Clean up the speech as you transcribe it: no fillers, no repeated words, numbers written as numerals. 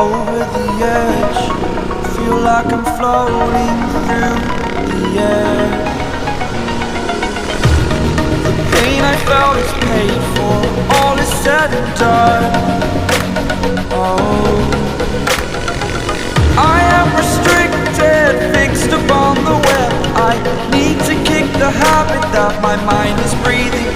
over the edge. Feel like I'm floating through the air. The pain I felt is paid for, all is said and done. Oh, I am restricted, fixed upon the web. I need to kick the habit that my mind is breathing